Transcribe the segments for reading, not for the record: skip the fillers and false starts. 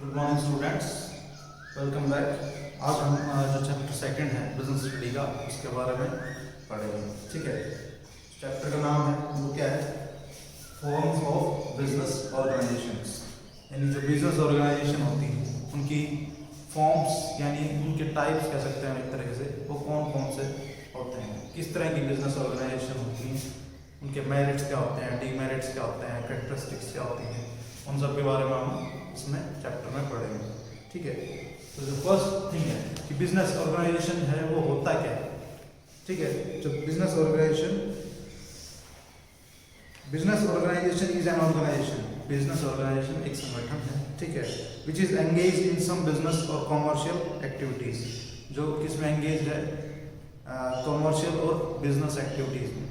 Good morning students, welcome back. आज हम जो चैप्टर सेकंड है बिजनेस स्टडी का उसके बारे में पढ़ेंगे। ठीक है, चैप्टर का नाम है वो क्या है, फॉर्म्स ऑफ बिजनेस ऑर्गेनाइजेशंस। यानी जो बिजनेस ऑर्गेनाइजेशन होती है उनकी फॉर्म्स यानी उनके टाइप्स कह सकते हैं एक तरीके से, वो कौन कौन से होते हैं, किस तरह की बिजनेस ऑर्गेनाइजेशन होती है, उनके मेरिट्स क्या होते हैं, डीमेरिट्स क्या होते हैं, कैरेक्टरिस्टिक्स क्या होती हैं, उन सब के बारे में हम इसमें चैप्टर में पढ़ेंगे। ठीक है, तो जो फर्स्ट थिंग है कि बिजनेस ऑर्गेनाइजेशन है वो होता क्या है। ठीक है, जो business organisation is an organisation, business organisation एक संगठन है, ठीक है, which is engage in some business और कॉमर्शियल एक्टिविटीज, जो किसमें एंगेज है, कॉमर्शियल और बिजनेस एक्टिविटीज में।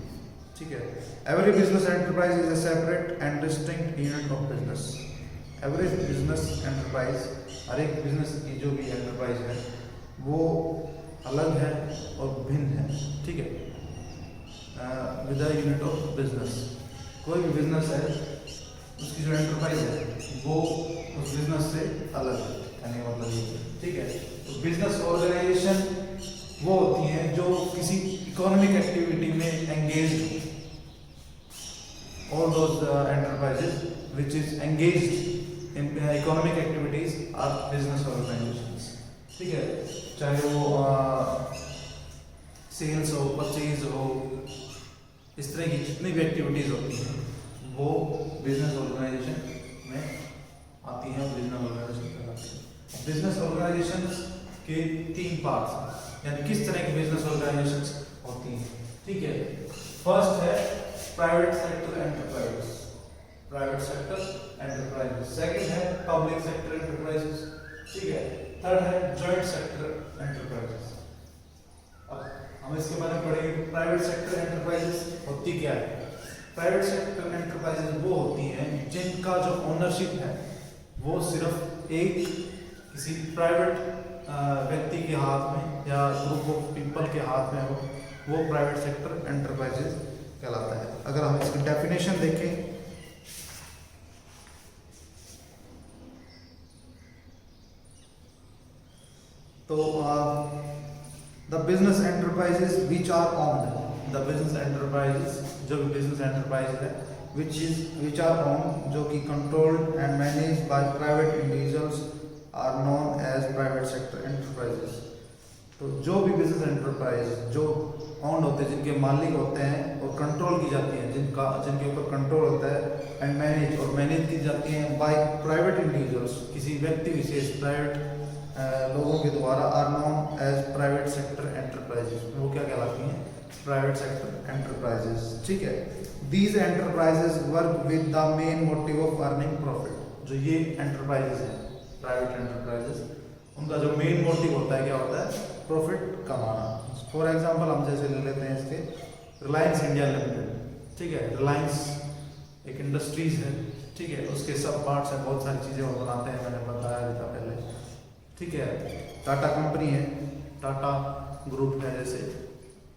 ठीक है, every business enterprise is a separate and distinct unit of business. Every business enterprise, हर एक बिजनेस की जो भी एंटरप्राइज है वो अलग है और भिन्न है। ठीक है, with the unit of business, कोई भी बिजनेस है उसकी जो एंटरप्राइज है वो उस बिजनेस से अलग है, यानी मतलब ये। ठीक है, तो बिजनेस ऑर्गेनाइजेशन वो होती हैं जो किसी इकोनॉमिक एक्टिविटी में engage, all those enterprises which is engaged in economic activities are business organizations। ठीक है, चाहे वो सेल्स हो, परचेज हो, इस तरह की जितनी भी एक्टिविटीज होती हैं वो बिजनेस ऑर्गेनाइजेशन में आती हैं, बिजनेस ऑर्गेनाइजेशन कहलाती है। बिजनेस ऑर्गेनाइजेशन के तीन पार्ट्स हैं, यानी किस तरह की बिजनेस ऑर्गेनाइजेशन होती हैं। ठीक है, फर्स्ट है private sector enterprises, private sector enterprises. Second है पब्लिक सेक्टर एंटरप्राइजेस। ठीक है, थर्ड है जॉइंट सेक्टर एंटरप्राइजेस। अब हम इसके बारे में पढ़ेंगे। प्राइवेट सेक्टर एंटरप्राइजेस होती क्या है। प्राइवेट सेक्टर एंटरप्राइजेस वो होती हैं जिनका जो ओनरशिप है वो सिर्फ एक किसी प्राइवेट व्यक्ति के हाथ में या ग्रुप ऑफ पीपल के हाथ में हो, वो प्राइवेट सेक्टर एंटरप्राइजेस कहलाता है। अगर हम इसकी डेफिनेशन देखें तो the business enterprises which are owned, the business enterprises जो भी बिजनेस एंटरप्राइज है विच आर ओन्ड, जो कि controlled and manage by private individuals are known as private sector enterprises. तो जो भी बिजनेस एंटरप्राइज जो ओन्ड होते हैं, जिनके मालिक होते हैं और कंट्रोल की जाती हैं, जिनके ऊपर कंट्रोल होता है, एंड मैनेज की जाती हैं बाय प्राइवेट इंडिविजुअल्स, किसी व्यक्ति विशेष प्राइवेट लोगों के द्वारा, are known as private sector enterprises. वो क्या कहलाती हैं, प्राइवेट सेक्टर एंटरप्राइजेस। ठीक है, these enterprises work with the main motive of earning profit. जो ये एंटरप्राइजेस हैं प्राइवेट एंटरप्राइजेस, उनका जो मेन मोटिव होता है क्या होता है, प्रॉफिट कमाना। फॉर एग्जाम्पल हम जैसे ले लेते हैं इसके रिलायंस इंडिया लिमिटेड। ठीक है, रिलायंस एक इंडस्ट्रीज है, ठीक है, उसके सब पार्ट्स हैं, बहुत सारी चीज़ें वो बनाते हैं, मैंने बताया था पहले। ठीक है, टाटा कंपनी है, टाटा ग्रुप है जैसे,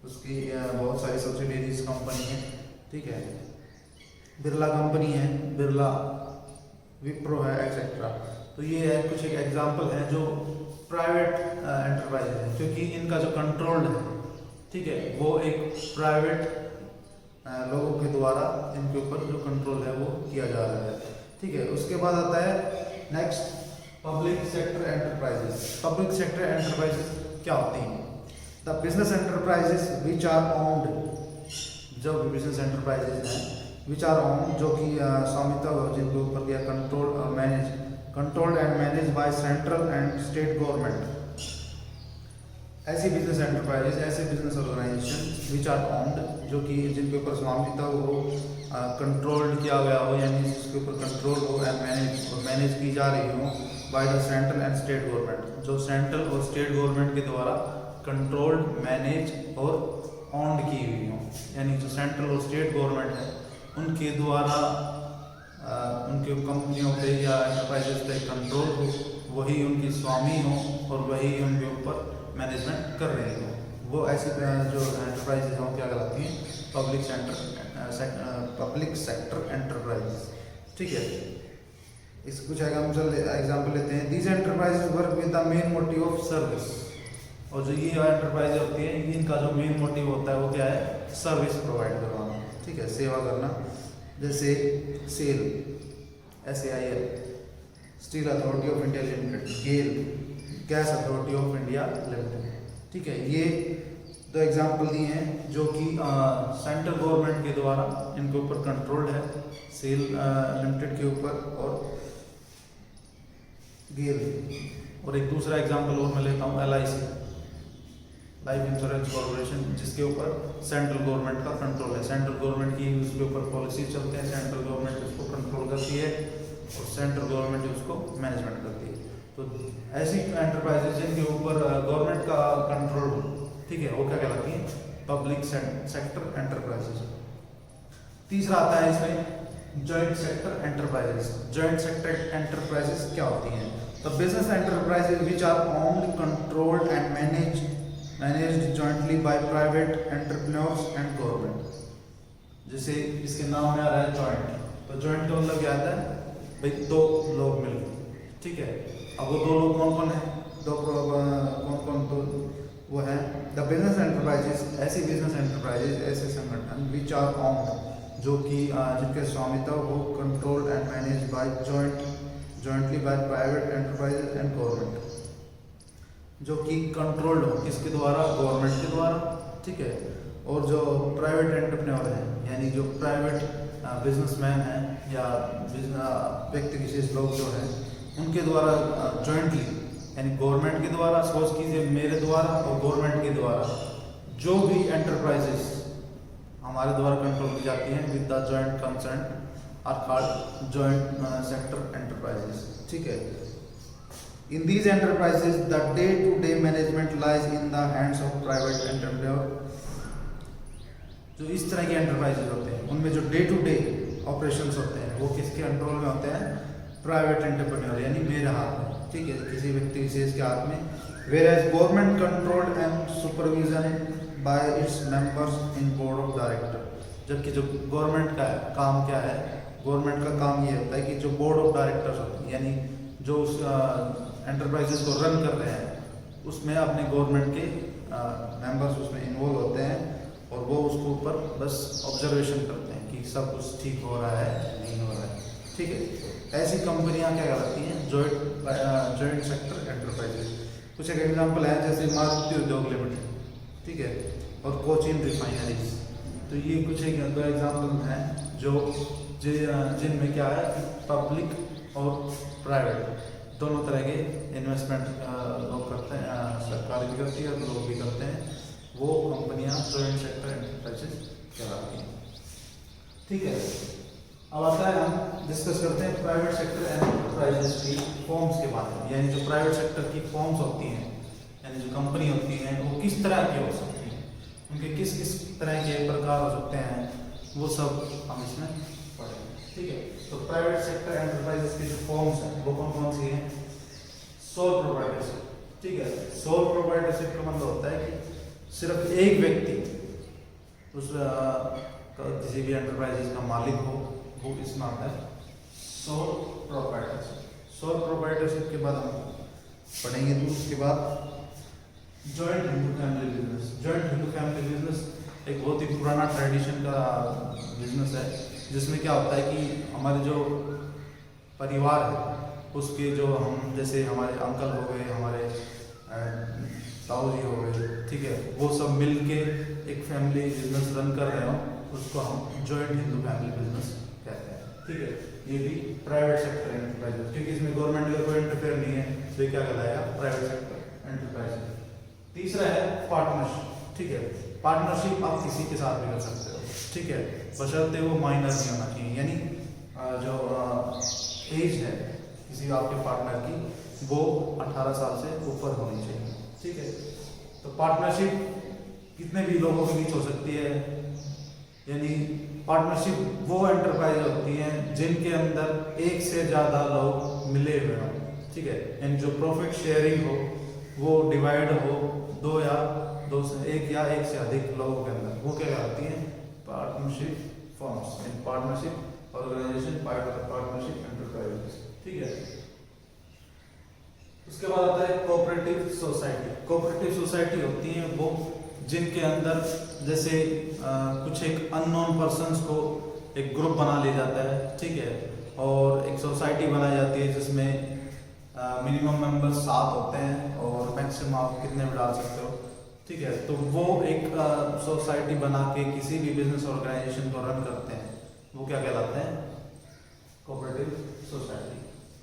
उसकी बहुत सारी सब्सिडीज कंपनी है। ठीक है, बिरला कंपनी है, बिरला, विप्रो है, एक्सेट्रा। तो ये है कुछ एक एग्जाम्पल है जो प्राइवेट एंटरप्राइज है, क्योंकि इनका जो कंट्रोल्ड है, ठीक है, वो एक प्राइवेट लोगों के द्वारा इनके ऊपर जो कंट्रोल है वो किया जा रहा है। ठीक है, उसके बाद आता है next public sector enterprises. Public sector enterprises क्या होती हैं, the business enterprises which are owned, जो भी बिजनेस एंटरप्राइजेस हैं विच आर ओन्ड, जो कि स्वामित्व जिनके ऊपर या controlled and manage by central and state government. ऐसी बिजनेस एंटरप्राइजेस, ऐसे business organisation which are owned, जो कि जिनके ऊपर स्वामित्व हो, कंट्रोल्ड किया गया हो, यानी जिसके ऊपर कंट्रोल हो एंड मैनेज की जा रही हो by the central and state government, जो सेंट्रल और स्टेट गवर्नमेंट के द्वारा कंट्रोल्ड, मैनेज और ओन्ड की हुई हो। यानी जो सेंट्रल और स्टेट गवर्नमेंट है उनके द्वारा उनके कंपनियों पे या एंटरप्राइजेस पे कंट्रोल हो, वही उनकी स्वामी हो और वही उनके ऊपर मैनेजमेंट कर रही हो, वो ऐसी जो एंटरप्राइजेज हैं वो क्या कहलाती हैं, पब्लिक सेक्टर एंटरप्राइजेस। ठीक है, इस कुछ एग्जाम्पल लेते हैं। These enterprises work with the main motive of service. और जो ये एंटरप्राइज होती है इनका जो मेन मोटिव होता है वो क्या है, सर्विस प्रोवाइड करवाना, ठीक है, सेवा करना। जैसे SAIL, SAIL, steel authority of India limited, GAIL, gas authority of India limited, ठीक है। ये दो एग्जाम्पल दिए हैं जो कि सेंट्रल गवर्नमेंट के द्वारा इनके ऊपर कंट्रोल्ड है, सेल लिमिटेड के ऊपर और गेल। और एक दूसरा एग्जाम्पल और मैं लेता हूँ LIC, लाइफ इंश्योरेंस कॉर्पोरेशन, जिसके ऊपर सेंट्रल गवर्नमेंट का कंट्रोल है। सेंट्रल गवर्नमेंट की उसके ऊपर पॉलिसी चलते हैं, सेंट्रल गवर्नमेंट उसको कंट्रोल करती है और सेंट्रल गवर्नमेंट उसको मैनेजमेंट करती है। तो ऐसी एंटरप्राइजेज जिनके ऊपर गवर्नमेंट का कंट्रोल, ठीक है, वो क्या कहलाती है, पब्लिक सेक्टर एंटरप्राइजेज। तीसरा आता है इसमें joint sector enterprises. Joint sector enterprises क्या होती हैं? The business enterprises which are owned, controlled and managed jointly by private entrepreneurs and government. जैसे इसके नाम में आ रहा है जॉइंट, तो जॉइंट का मतलब क्या आता है भाई, दो लोग मिलकर, ठीक है। अब वो दो लोग कौन कौन है, कौन कौन, तो वो है द बिजनेस एंटरप्राइजेस, ऐसी बिजनेस एंटरप्राइजेस, ऐसे संगठन विच आर ओन्ड, जो कि जिनके स्वामित्व हो, controlled and manage bye jointly by private enterprises and government, जो कि कंट्रोल्ड हो किसके द्वारा, गवर्नमेंट के द्वारा, ठीक है। और जो प्राइवेट एंटरप्रेन्योर हैं, यानी जो प्राइवेट बिजनेसमैन हैं या व्यक्ति विशेष लोग जो हैं, उनके द्वारा जॉइंटली, यानी गवर्नमेंट के द्वारा, सोच कीजिए मेरे द्वारा और गवर्नमेंट के द्वारा जो भी एंटरप्राइजेस हमारे द्वारा कंट्रोल की जाती हैं with the joint concern are called joint sector enterprises, ठीक है। In these enterprises, the day-to-day management lies in the hands of private entrepreneur। जो इस तरह के एंटरप्राइजेज होते हैं उनमें जो डे टू डे ऑपरेशंस होते हैं वो किसके कंट्रोल में होते हैं, प्राइवेट एंटरप्रेन्योर, यानी मेरे हाथ में, ठीक है, किसी व्यक्ति विशेष के हाथ में। Whereas government controlled and supervision by its members in board of director। जबकि जो गवर्नमेंट का काम क्या है, गवर्नमेंट का काम ये होता है कि जो बोर्ड ऑफ डायरेक्टर्स होते हैं, यानी जो उस एंटरप्राइजेस को रन कर रहे हैं, उसमें अपने गवर्नमेंट के मेंबर्स उसमें इन्वॉल्व होते हैं और वो उसको ऊपर बस ऑब्जर्वेशन करते हैं कि सब कुछ ठीक हो रहा है नहीं हो रहा है, ठीक है। ऐसी कंपनियां क्या कहलाती हैं, जॉइंट सेक्टर एंटरप्राइजेस। कुछ एक एग्जांपल है, जैसे मारुति उद्योग लिमिटेड, ठीक है, और कोचिन रिफाइनरीज। तो ये कुछ एक दो एग्जांपल हैं जो जिनमें क्या है, पब्लिक और प्राइवेट दोनों तरह के इन्वेस्टमेंट लोग करते हैं, सरकार भी करती है और लोग भी करते हैं, वो कंपनियां जॉइंट सेक्टर एंटरप्राइजेस कहलाती हैं, ठीक है। अब आता है, हम डिस्कस करते हैं प्राइवेट सेक्टर एंटरप्राइजेस की फॉर्म्स के बारे में, यानी जो प्राइवेट सेक्टर की फॉर्म्स होती हैं, यानी जो कंपनी होती हैं वो किस तरह की हो सकती हैं, उनके किस किस तरह के प्रकार हो सकते हैं, वो सब हम इसमें पढ़ेंगे, ठीक है। तो प्राइवेट सेक्टर एंटरप्राइजेस की जो फॉर्म्स हैं वो कौन कौन सी हैं? सोल प्रोप्राइटरशिप, ठीक है। सोल प्रोप्राइटरशिप का मतलब होता है कि सिर्फ एक व्यक्ति उस किसी भी एंटरप्राइजेस का मालिक हो, वो इसमें आता है सोल प्रोप्राइटरशिप। सोल प्रोप्राइटरशिप के बाद हम पढ़ेंगे, तो उसके बाद joint Hindu family business. Joint Hindu family business एक बहुत ही पुराना ट्रेडिशन का बिजनेस है, जिसमें क्या होता है कि हमारे जो परिवार है उसके जो हम, जैसे हमारे अंकल हो गए, हमारे ताऊ जी हो गए, ठीक है, वो सब मिल के एक फैमिली बिजनेस रन कर रहे हो, उसको हम जॉइंट हिंदू फैमिली बिजनेस कहते हैं, ठीक है। ये भी प्राइवेट सेक्टर एंटरप्राइज, क्योंकि इसमें गवर्नमेंट का कोई इंटरफेयर नहीं है, तो ये क्या कहलाएगा, प्राइवेट सेक्टर एंटरप्राइज। तीसरा है पार्टनरशिप, ठीक है। पार्टनरशिप आप किसी के साथ भी कर सकते हो, ठीक है, बशर्ते वो माइनर नहीं होना चाहिए, यानी जो एज है किसी आपके पार्टनर की वो 18 साल से ऊपर होनी चाहिए, ठीक है। तो पार्टनरशिप कितने भी लोगों के बीच हो सकती है, यानी पार्टनरशिप वो एंटरप्राइज होती हैं जिनके अंदर एक से ज़्यादा लोग मिले हुए हों, ठीक है, यानी जो प्रॉफिट शेयरिंग हो वो डिवाइड हो दो या एक या एक से अधिक लोगों के अंदर, वो क्या कहलाती हैं, partnership forms, partnership organisation, partnership enterprises, ठीक है। कोऑपरेटिव सोसाइटी होती हैं वो जिनके अंदर जैसे कुछ एक अननोन पर्सन्स को एक ग्रुप बना लिया जाता है, ठीक है, और एक सोसाइटी बनाई जाती है जिसमें मिनिमम मेंबर्स 7 होते हैं और मैक्सिमम आप कितने भी डाल सकते हो, ठीक है। तो वो एक सोसाइटी बना के किसी भी बिजनेस ऑर्गेनाइजेशन को रन करते हैं, वो क्या कहलाते हैं? Cooperative society.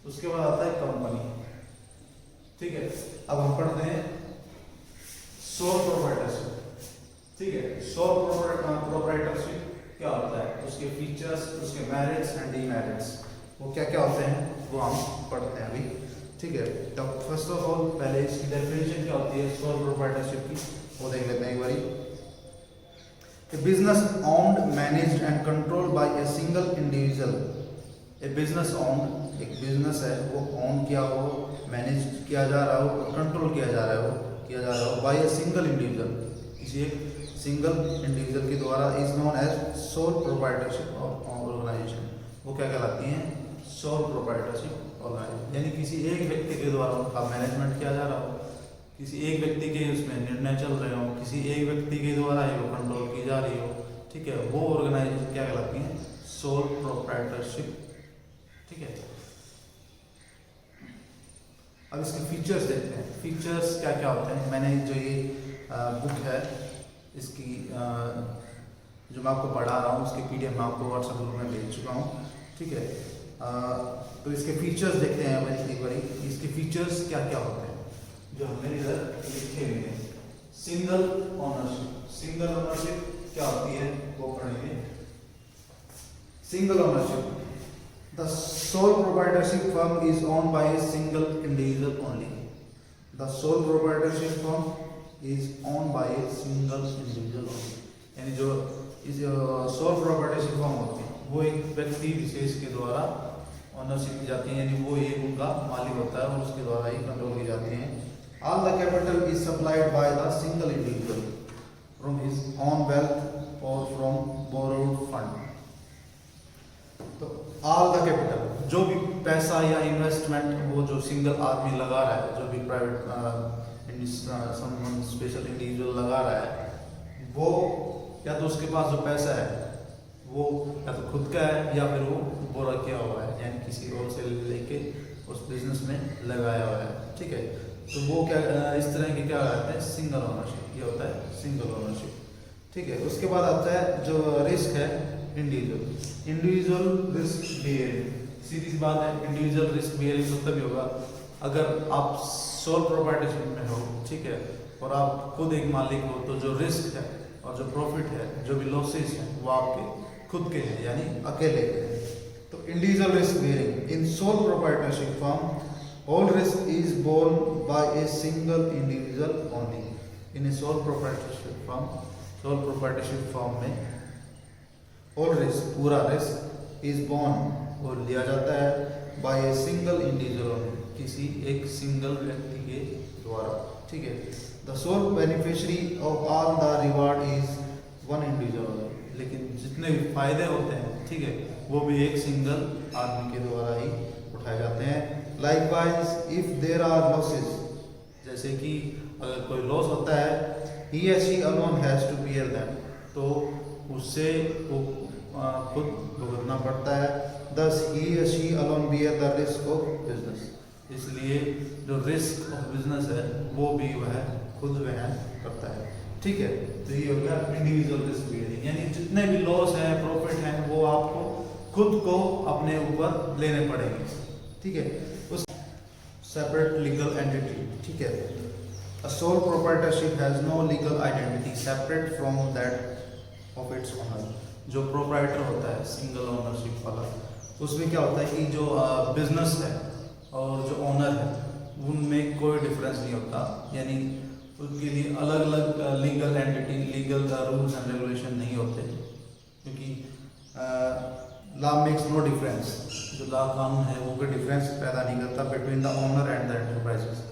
उसके बाद आता है कंपनी, ठीक है। अब हम पढ़ते हैं सोल प्रोप्राइटरशिप, ठीक है। सोल प्रोप्राइटरशिप क्या होता है, उसके फीचर्स, उसके मेरिट्स एंड डीमेरिट्स, वो क्या क्या होते हैं वो हम पढ़ते हैं अभी, ठीक है। तो फर्स्ट ऑफ ऑल पहले इसकी डेफिनेशन क्या होती है सोल प्रोप्राइटरशिप की, वो देख लेते हैं एक बारी। A business owned, managed and controlled by a single individual. A business owned, एक बिजनेस है वो ओन किया हो, मैनेज किया जा रहा हो और कंट्रोल किया जा रहा हो बाय ए सिंगल इंडिविजुअल, किसी एक सिंगल इंडिविजुअल के द्वारा, is known as sole proprietorship organisation. वो क्या कहलाती हैं? सोल प्रोप्राइटरशिप ऑर्गेनाइजेशन, यानी किसी एक व्यक्ति के द्वारा उनका मैनेजमेंट किया जा रहा हो, किसी एक व्यक्ति के उसमें निर्णय चल रहे हो, किसी एक व्यक्ति के द्वारा ही वो कंट्रोल की जा रही हो, ठीक है, वो ऑर्गेनाइजेशन क्या कहलाती हैं? सोल प्रोप्राइटरशिप, ठीक है। अब इसके फीचर्स देखते हैं, फीचर्स क्या क्या होते हैं। मैंने जो ये बुक है इसकी जो मैं आपको पढ़ा रहा हूँ उसके PDF मैं आपको व्हाट्सएप ग्रुप में भेज चुका हूँ, ठीक है। तो इसके फीचर्स देखते हैं एक बारी, इसके फीचर्स क्या क्या होते हैं जो हमने इधर लिखे हुए हैं। सिंगल ओनरशिप, सिंगल ओनरशिप क्या होती है वो पढ़ेंगे। Single ownership, the sole proprietorship firm is owned by a single individual only. The sole proprietorship firm is owned by a single individual only. यानी जो इस सोल प्रोप्राइटरशिप फर्म होती है वो एक व्यक्ति विशेष के द्वारा ओनरशिप की जाती है, यानी वो एक उनका मालिक होता है और उसके द्वारा ही कंट्रोल की जाती है। All the capital is supplied by the single individual from his own wealth or from borrowed fund. तो ऑल द कैपिटल, जो भी पैसा या इन्वेस्टमेंट वो जो सिंगल आदमी लगा रहा है, जो भी प्राइवेट स्पेशल इंडिविजुअल लगा रहा है, वो या तो उसके पास जो पैसा है वो या तो खुद का है या फिर वो बोरा किया हुआ है, यानी किसी और से लेके उस बिजनेस में लगाया हुआ है, ठीक है। तो वो क्या इस तरह के क्या कहते हैं? सिंगल ओनरशिप, ये होता है सिंगल ओनरशिप, ठीक है। उसके बाद आता है जो रिस्क है इंडिविजुअल रिस्क बियरिंग। सीधी सी बात है, इंडिविजुअल रिस्क बियरिंग तो तभी होगा अगर आप सोल प्रोप्राइटरशिप में हो, ठीक है, और आप खुद एक मालिक हो, तो जो रिस्क है और जो प्रॉफिट है, जो भी लॉसेस हैं वो आपके खुद के हैं, यानी अकेले के हैं। तो individual risk bearing in sole proprietorship firm all risk is borne by a single individual only. In a sole proprietorship firm में ऑल रिस्क, पूरा रिस्क इज बोर्न और लिया जाता है बाय ए सिंगल इंडिविजुअल, किसी एक सिंगल व्यक्ति के द्वारा, ठीक है। The sole beneficiary of all the reward is one individual, लेकिन जितने भी फायदे होते हैं, ठीक है, वो भी एक सिंगल आदमी के द्वारा ही उठाए जाते हैं। Likewise if there are losses, जैसे कि अगर कोई लॉस होता है, ही या she alone has to bear them, तो उससे वो खुद भुगतना पड़ता है। Thus he or she alone bear the risk of business. इसलिए जो रिस्क ऑफ बिजनेस है वो भी वह खुद वहन करता है, ठीक है। तो ये हो गया इंडिविजुअल रिस्क बियरिंग, यानी जितने भी लॉस हैं, प्रॉफिट हैं, वो आपको खुद को अपने ऊपर लेने पड़ेंगे, ठीक है। उस सेपरेट लीगल एंटिटी, ठीक है। A sole proprietorship has no legal identity separate from that of its owner. जो प्रोप्राइटर होता है सिंगल ओनरशिप वाला, उसमें क्या होता है कि जो बिजनेस है और जो ओनर है उनमें कोई डिफरेंस नहीं होता, यानी उनके लिए अलग अलग legal entity, legal rules and regulation नहीं होते, क्योंकि लॉ मेक्स नो डिफरेंस, जो लॉ कानून है वो कोई डिफरेंस पैदा नहीं करता between the owner and the enterprises,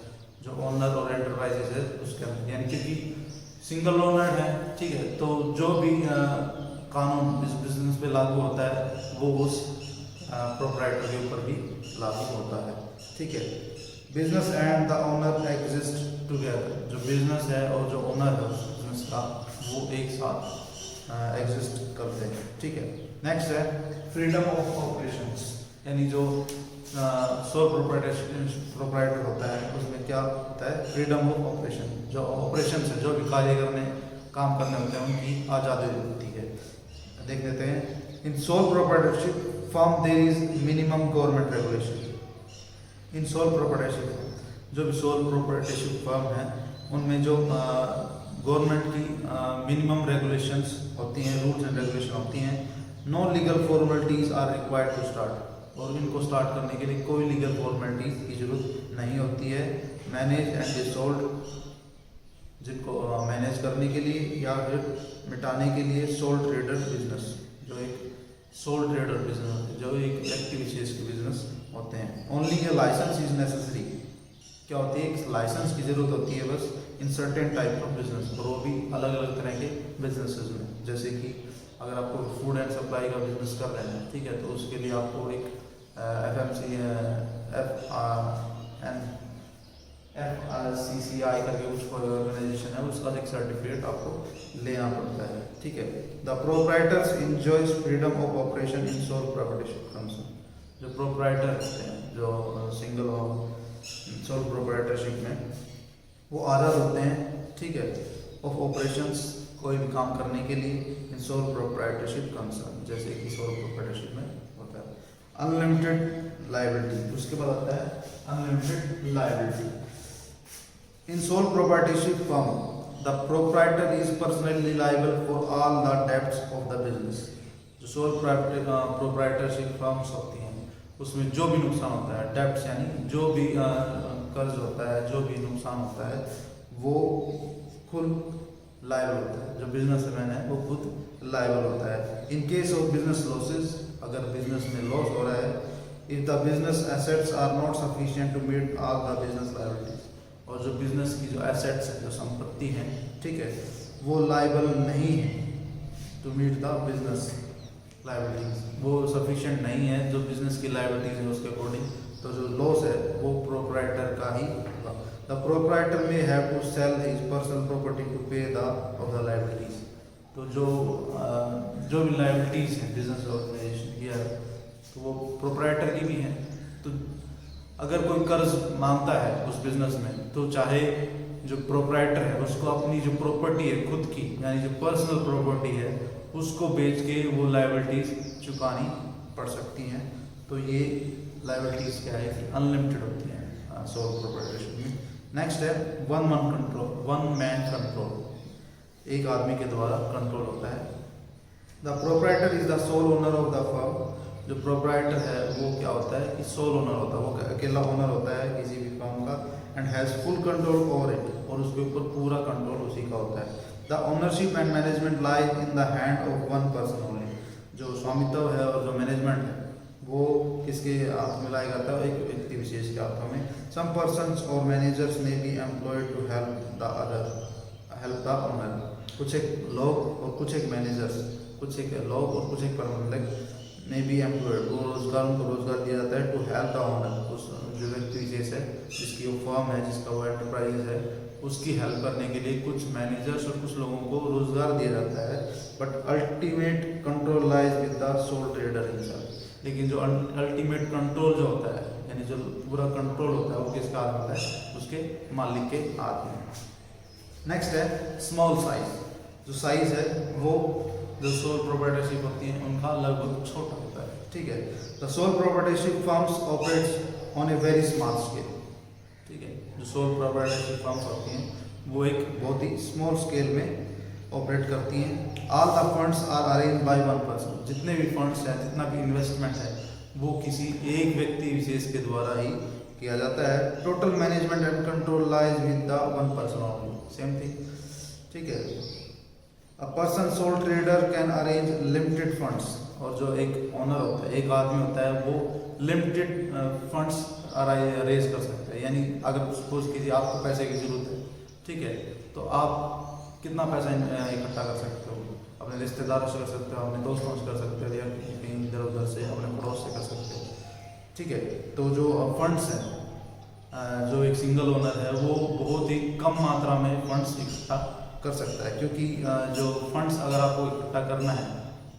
जो ओनर और एंटरप्राइजेस है उसके अंदर, यानी क्योंकि सिंगल ओनर है, ठीक है, तो जो भी कानून इस बिजनेस पे लागू होता है वो उस प्रोप्राइटर के ऊपर भी लागू होता है, ठीक है। Business and the owner exist together, जो बिजनेस है और जो ओनर है उस बिजनेस का वो एक साथ एग्जिस्ट करते हैं, ठीक है। नेक्स्ट है फ्रीडम ऑफ ऑपरेशंस, यानी जो सोल प्रोप्राइटर होता है उसमें क्या होता है, फ्रीडम ऑफ ऑपरेशन, जो ऑपरेशन है जो भी कार्य करने काम करने होते हैं उनकी आज़ादी होती है। देख लेते हैं, in sole proprietorship firm there is minimum government regulation. In sole proprietorship, जो भी सोल प्रोप्राइटरशिप फर्म है उनमें जो गवर्नमेंट की मिनिमम रेगुलेशंस होती हैं, रूल्स एंड रेगुलेशन होती हैं। No legal formalities are required to start, और इनको स्टार्ट करने के लिए कोई लीगल फॉर्मेलिटीज की जरूरत नहीं होती है। मैनेज एंड बी सोल्ड, जिनको मैनेज करने के लिए या फिर मिटाने के लिए सोल ट्रेडर बिजनेस, जो एक सोल ट्रेडर बिजनेस, जो एक व्यक्ति विशेष के बिजनेस होते हैं। Only a licence is necessary, क्या होती है, एक लाइसेंस की जरूरत होती है बस in certain type of business, और वो भी अलग अलग तरह के बिजनेसेस में। जैसे कि अगर आपको फूड एंड सप्लाई का बिजनेस कर रहे हैं, ठीक है, तो उसके लिए आपको एक FCCI करके कुछ ऑर्गेनाइजेशन है, उसका एक सर्टिफिकेट आपको लेना पड़ता है, ठीक है। The proprietors enjoys freedom of operation in sole proprietorship concern, जो प्रोप्राइटर होते हैं, जो सिंगल सोल प्रोप्राइटरशिप में वो आज़ाद होते हैं, ठीक है, ऑफ ऑपरेशंस, कोई भी काम करने के लिए इन सोल प्रोप्राइटरशिप कंसर्न, जैसे कि सोल प्रोप्राइटरशिप में होता है। अनलिमिटेड लायबिलिटी, उसके बाद आता है unlimited liability. In sole proprietorship firm, the proprietor is personally liable for all the debts of the business. जो sole proprietorship firms होती हैं उसमें जो भी नुकसान होता है, डेब्ट्स यानी जो भी कर्ज होता है, जो भी नुकसान होता है वो खुद लायबल होता है, जो बिजनेसमैन है वो खुद लायबल होता है। In case of business losses, अगर बिजनेस में लॉस हो रहा है, if the business assets are not sufficient to meet all the business liabilities, और जो बिजनेस की जो एसेट्स है, जो संपत्ति है, ठीक है, वो लायबल नहीं है to meet the business liabilities, वो सफिशिएंट नहीं है जो बिजनेस की लायबिलिटीज है उसके अकॉर्डिंग, तो जो लॉस है वो प्रोप्राइटर का ही होगा। The proprietor may have to sell his personal property to pay the off the liabilities, तो जो भी लायबिलिटीज है बिजनेस ऑर्गेनाइजेशन की है तो वो प्रोप्राइटर की भी है। तो अगर कोई कर्ज मांगता है उस बिजनेस में, तो चाहे जो प्रोप्राइटर है उसको अपनी जो प्रॉपर्टी है खुद की, यानी जो पर्सनल प्रॉपर्टी है उसको बेच के वो लायबिलिटीज चुकानी पड़ सकती हैं। तो ये लायबिलिटीज क्या है कि अनलिमिटेड होती हैं सोल प्रोप्राइटरशिप में। नेक्स्ट है वन मैन कंट्रोल, एक आदमी के द्वारा कंट्रोल होता है। The proprietor is the sole owner of the firm, जो प्रोप्राइटर है वो क्या होता है कि सोल ओनर होता है, वो अकेला ओनर होता है किसी भी फर्म का, and has full control over it, और उसके ऊपर पूरा कंट्रोल उसी का होता है। The ownership and management lies in the hand of one person only, जो स्वामित्व है और जो मैनेजमेंट है वो किसके हाथ में लाया जाता है, एक व्यक्ति विशेष के हाथों में। सम पर्सन्स और managers may be employed to help the owner, कुछ एक लोग और कुछ एक मैनेजर्स, कुछ एक लोग और कुछ एक प्रबंधक में बी एम्प्लॉयड, वो रोजगार, उनको रोजगार दिया जाता है टू हेल्प द ओनर, उस जो व्यक्ति विशेष है जिसकी वो फर्म है, जिसका वो एंटरप्राइज है, उसकी हेल्प करने के लिए कुछ मैनेजर्स और कुछ लोगों को रोजगार दिया जाता है। But ultimate control lies with the soul trader himself, लेकिन जो अल्टीमेट कंट्रोल जो होता है, यानी जो पूरा कंट्रोल होता है वो किसका हाथ में होता है, उसके मालिक के हाथ में। नेक्स्ट है स्मॉल साइज, जो साइज है वो जो सोल प्रोप्राइटरशिप होती है उनका लगभग छोटा होता है, ठीक है। The sole proprietorship firms operates on a very small scale, ठीक है, जो सोल प्रोप्राइटरशिप फर्म्स होती हैं वो एक बहुत ही स्मॉल स्केल में ऑपरेट करती हैं। All the funds are arrange by one person, जितने भी फंड्स हैं, जितना भी इन्वेस्टमेंट है वो किसी एक व्यक्ति विशेष के द्वारा ही किया जाता है। Total management and control lies with the one person only, same thing, ठीक है। A person soul trader can arrange limited funds, और जो एक ओनर होता है, एक आदमी होता है, वो लिमिटेड फंड्स रेज कर सकता है। यानी अगर सपोज कीजिए आपको पैसे की जरूरत है, ठीक है, तो आप कितना पैसा इकट्ठा कर सकते हो, अपने रिश्तेदारों से कर सकते हो, अपने दोस्तों से कर सकते हो, या कहीं इधर उधर से अपने पड़ोस से कर सकते हो, ठीक है। तो जो फंड्स हैं जो एक सिंगल ओनर है वो बहुत ही कम मात्रा में फंड्स इकट्ठा कर सकता है, क्योंकि जो फंड्स अगर आपको इकट्ठा करना है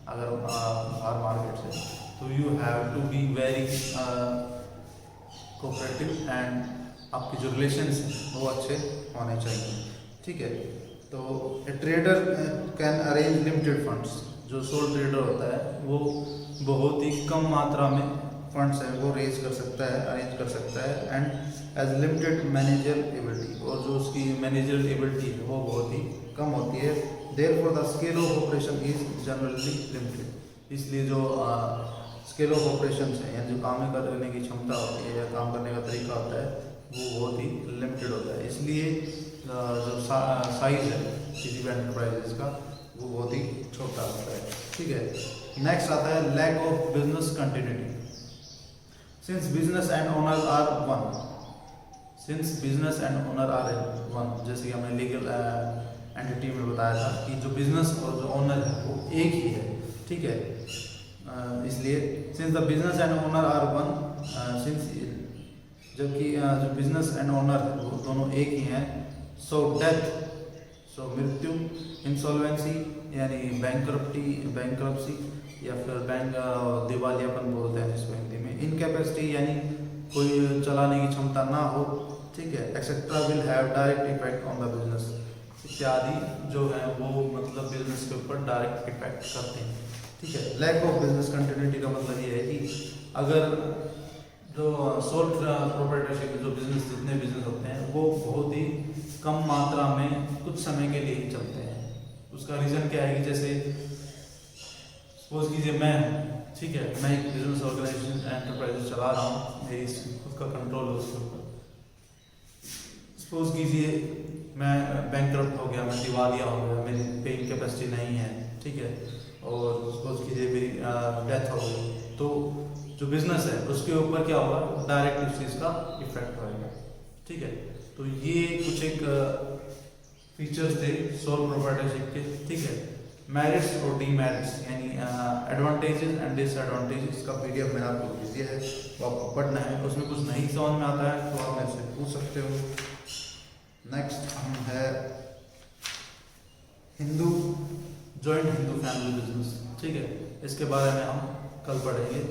अगर बाहर मार्केट से, तो you have to be very cooperative and आपके जो रिलेशंस हैं वो अच्छे होने चाहिए। ठीक है, तो trader can arrange limited funds. जो सोल ट्रेडर होता है वो बहुत ही कम मात्रा में फंड्स है वो रेज कर सकता है, अरेंज कर सकता है, and as limited manager ability, और जो उसकी मैनेजर एबिलिटी है वो बहुत ही कम होती है। Therefore the scale of operation is generally limited. इसलिए जो स्केल ऑफ ऑपरेशन है या जो काम करने की क्षमता होती है या काम करने का तरीका होता है वो बहुत ही लिमिटेड होता है। इसलिए जो साइज है किसी भी एंटरप्राइजेस का वो बहुत ही छोटा होता है। ठीक है, नेक्स्ट आता है lack of business continuity. Since business and owner are one, since business and owner are one, जैसे कि हमने लीगल एंटिटी में बताया था कि जो बिजनेस और जो ओनर है वो एक ही है। ठीक है, इसलिए since the business and owner are one, since जबकि जो बिजनेस एंड ओनर है वो दोनों एक ही हैं, सो डेथ, सो मृत्यु, इंसॉल्वेंसी यानी बैंकरप्सी या फिर बैंक दिवालियापन बोलते हैं जिसको हिंदी में, इनकैपेसिटी यानी कोई चलाने की क्षमता ना हो, ठीक है, etcetera will have direct effect on the business, इत्यादि जो है वो मतलब बिजनेस के ऊपर डायरेक्ट इफेक्ट करते हैं। ठीक है, लैक ऑफ बिजनेस कंटिन्यूटी का मतलब ये है कि अगर जो सोल प्रोप्राइटरशिप जो बिजनेस जितने बिजनेस होते हैं वो बहुत ही कम मात्रा में कुछ समय के लिए ही चलते हैं। उसका रीज़न क्या है कि जैसे सपोज कीजिए मैं, ठीक है, मैं एक बिजनेस ऑर्गेनाइजेशन एंटरप्राइज चला रहा हूँ, मेरी खुद का कंट्रोल है उसके ऊपर। सपोज कीजिए मैं बैंकरप्ट हो गया, मैं दिवालिया हो गया, मेरी पेइंग कैपेसिटी नहीं है, ठीक है, और सपोज कीजिए मेरी डेथ हो गई, तो जो बिजनेस है उसके ऊपर क्या होगा, डायरेक्ट इस चीज़ का इफेक्ट होगा। ठीक है, तो ये कुछ एक फीचर्स थे सोल प्रोप्राइटरशिप के। ठीक है, मेरिट्स और डीमेरिट्स यानी एडवांटेजेस एंड डिसएडवांटेजेस का पीडीएफ मैंने आपको भेज दिया है, वो आपको पढ़ना है। उसमें कुछ नहीं समझ में आता है तो आप मेरे से पूछ सकते हो। नेक्स्ट हम है जॉइंट हिंदू फैमिली बिजनेस। ठीक है, इसके बारे में हम कल पढ़ेंगे।